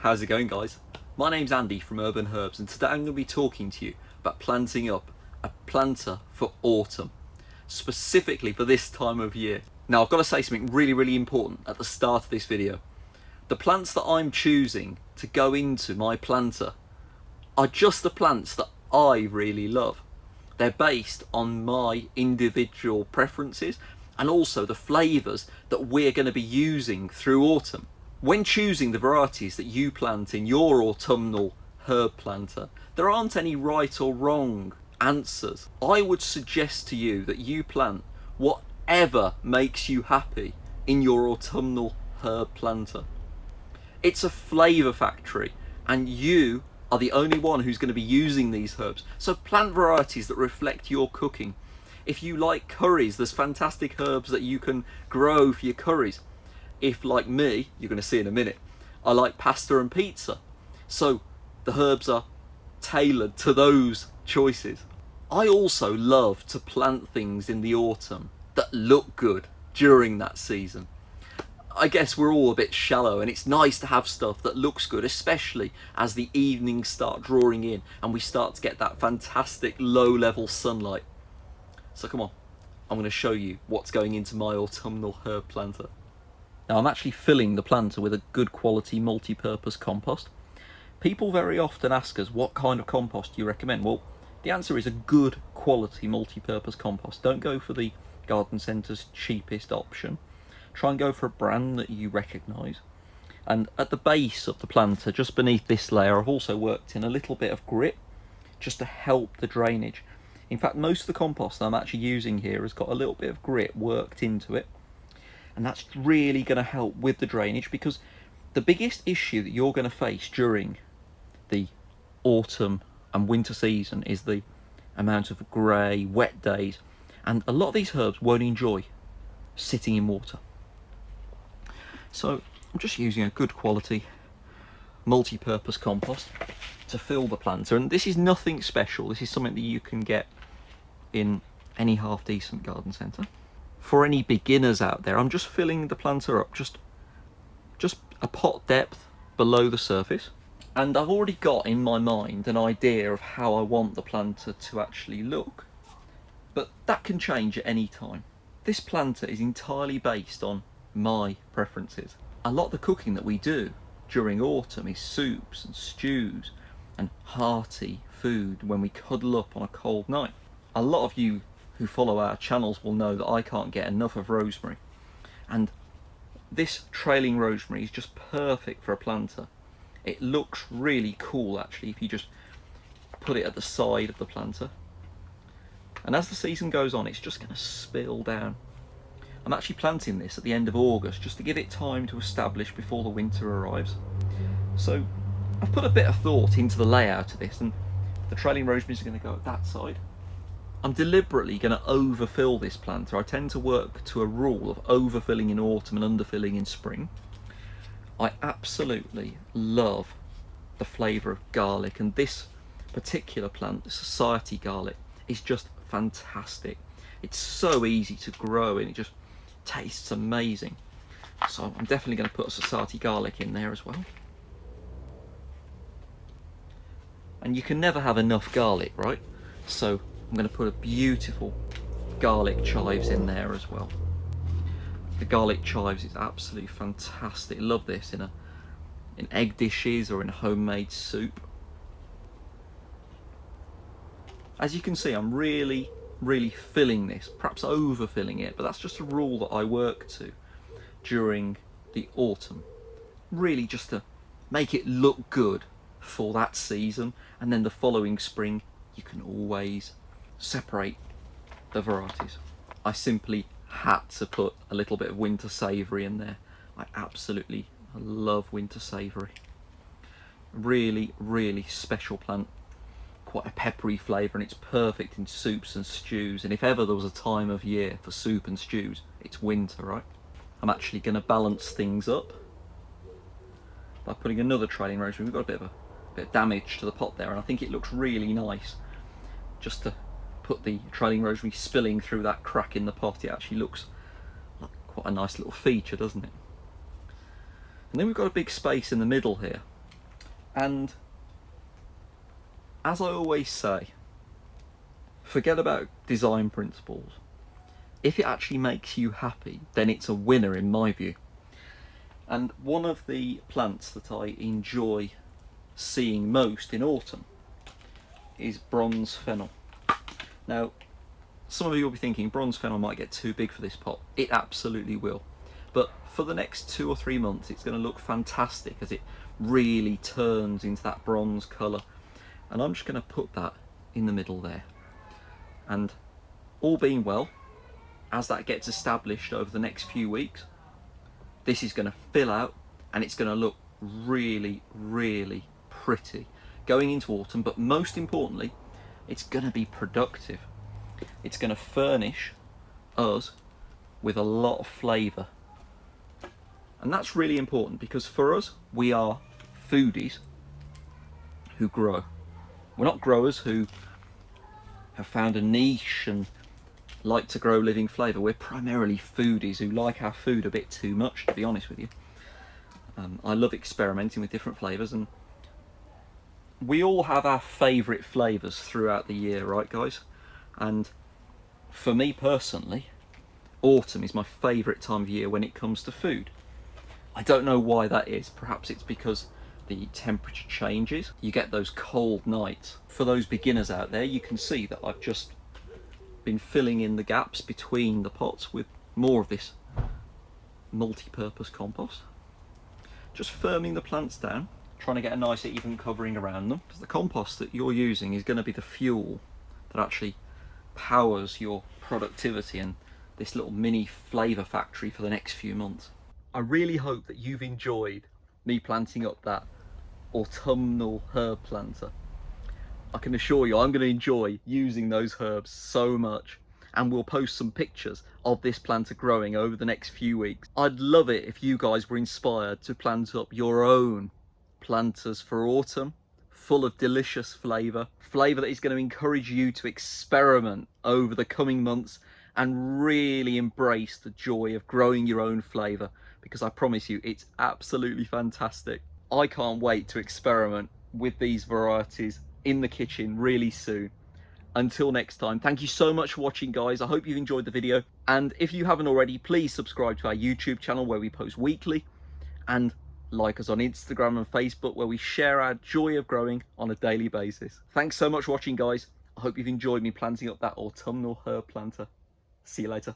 How's it going, guys? My name's Andy from Urban Herbs, and today I'm going to be talking to you about planting up a planter for autumn, specifically for this time of year. Now I've got to say something really important at the start of this video. The plants that I'm choosing to go into my planter are just the plants that I really love. They're based on my individual preferences and also the flavours that we're going to be using through autumn. When choosing the varieties that you plant in your autumnal herb planter, there aren't any right or wrong answers. I would suggest to you that you plant whatever makes you happy in your autumnal herb planter. It's a flavour factory, and you are the only one who's going to be using these herbs. So plant varieties that reflect your cooking. If you like curries, there's fantastic herbs that you can grow for your curries. If, like me, you're going to see in a minute, I like pasta and pizza. So the herbs are tailored to those choices. I also love to plant things in the autumn that look good during that season. I guess we're all a bit shallow, and it's nice to have stuff that looks good, especially as the evenings start drawing in and we start to get that fantastic low-level sunlight. So come on, I'm going to show you what's going into my autumnal herb planter. Now I'm actually filling the planter with a good quality multi-purpose compost. People very often ask us, what kind of compost do you recommend? Well, the answer is a good quality multi-purpose compost. Don't go for the garden centre's cheapest option. Try and go for a brand that you recognise. And at the base of the planter, just beneath this layer, I've also worked in a little bit of grit just to help the drainage. In fact, most of the compost that I'm actually using here has got a little bit of grit worked into it. And that's really going to help with the drainage, because the biggest issue that you're going to face during the autumn and winter season is the amount of grey, wet days. And a lot of these herbs won't enjoy sitting in water. So I'm just using a good quality multi-purpose compost to fill the planter. And this is nothing special. This is something that you can get in any half-decent garden centre. For any beginners out there, I'm just filling the planter up just a pot depth below the surface, and I've already got in my mind an idea of how I want the planter to actually look, but that can change at any time. This planter is entirely based on my preferences. A lot of the cooking that we do during autumn is soups and stews and hearty food when we cuddle up on a cold night. A lot of you who follow our channels will know that I can't get enough of rosemary, and this trailing rosemary is just perfect for a planter. It looks really cool actually if you just put it at the side of the planter, and as the season goes on it's just going to spill down. I'm actually planting this at the end of August just to give it time to establish before the winter arrives. So I've put a bit of thought into the layout of this, and the trailing rosemary is going to go at that side. I'm deliberately going to overfill this planter. I tend to work to a rule of overfilling in autumn and underfilling in spring. I absolutely love the flavour of garlic, and this particular plant, the society garlic, is just fantastic. It's so easy to grow and it just tastes amazing. So I'm definitely going to put a society garlic in there as well. And you can never have enough garlic, right? So I'm going to put a beautiful garlic chives in there as well. The garlic chives is absolutely fantastic. Love this in egg dishes or in homemade soup. As you can see, I'm really filling this, perhaps overfilling it, but that's just a rule that I work to during the autumn. Really just to make it look good for that season, and then the following spring you can always separate the varieties. I simply had to put a little bit of winter savory in there. I absolutely love winter savory. Really special plant. Quite a peppery flavour, and it's perfect in soups and stews. And if ever there was a time of year for soup and stews, it's winter, right? I'm actually going to balance things up by putting another trailing rosemary. We've got a bit of damage to the pot there, and I think it looks really nice just to put the trailing rosemary spilling through that crack in the pot. It actually looks like quite a nice little feature, doesn't it? And then we've got a big space in the middle here And as I always say, forget about design principles. If it actually makes you happy, then it's a winner in my view. And one of the plants that I enjoy seeing most in autumn is bronze fennel. Now, some of you will be thinking bronze fennel might get too big for this pot. It absolutely will. But for the next 2 or 3 months, it's going to look fantastic as it really turns into that bronze colour. And I'm just going to put that in the middle there. And all being well, as that gets established over the next few weeks, this is going to fill out and it's going to look really, really pretty going into autumn. But most importantly, it's going to be productive. It's going to furnish us with a lot of flavour. And that's really important because for us, we are foodies who grow. We're not growers who have found a niche and like to grow living flavour. We're primarily foodies who like our food a bit too much, to be honest with you. I love experimenting with different flavours, and we all have our favourite flavours throughout the year, right guys? And for me personally, autumn is my favourite time of year when it comes to food. I don't know why that is. Perhaps it's because the temperature changes. You get those cold nights. For those beginners out there, you can see that I've just been filling in the gaps between the pots with more of this multi-purpose compost. Just firming the plants down, trying to get a nice even covering around them. Because the compost that you're using is going to be the fuel that actually powers your productivity and this little mini flavour factory for the next few months. I really hope that you've enjoyed me planting up that autumnal herb planter. I can assure you I'm going to enjoy using those herbs so much, and we'll post some pictures of this planter growing over the next few weeks. I'd love it if you guys were inspired to plant up your own planters for autumn, full of delicious flavour that is going to encourage you to experiment over the coming months and really embrace the joy of growing your own flavour, because I promise you it's absolutely fantastic. I can't wait to experiment with these varieties in the kitchen really soon. Until next time, thank you so much for watching guys. I hope you've enjoyed the video, and if you haven't already, please subscribe to our YouTube channel where we post weekly, and like us on Instagram and Facebook where we share our joy of growing on a daily basis. Thanks so much for watching guys. I hope you've enjoyed me planting up that autumnal herb planter. See you later.